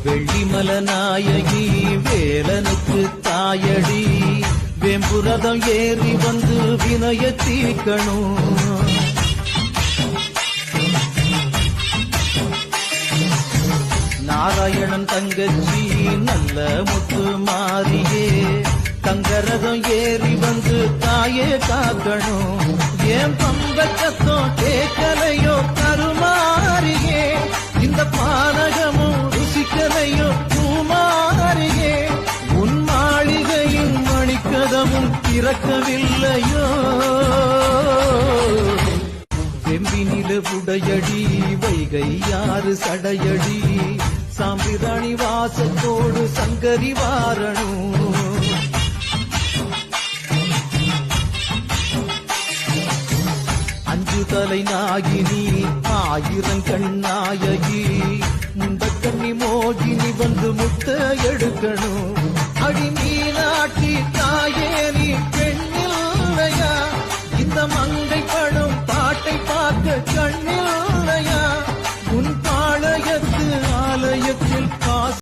வெள்ளிமல நாயகி வேலனுக்கு தாயடி வேம்புரதம் ஏறி வந்து வினய தீர்க்கணும். நாராயணன் தங்கச்சி நல்ல முத்து மாறியே தங்கரதம் ஏறி வந்து தாயே காக்கணும். ஏன் பம்பச்சத்தம் கேட்கலையோ கருமாறியே இந்த பானகமும் ருசிக்கலையோ பூமாறியே உன் மாளிகையின் மணிக்கதமும் திறக்கவில்லையோ. வெம்பினில உடையடி வைகை யாறு சடையடி சாம்பிராணி வாசத்தோடு சங்கரி வாரணும். அஞ்சு தலை நாகினி ஆயிரம் கண்ணாயகி முண்டக்கண்ணி மோகினி வந்து முத்த எடுக்கணும்.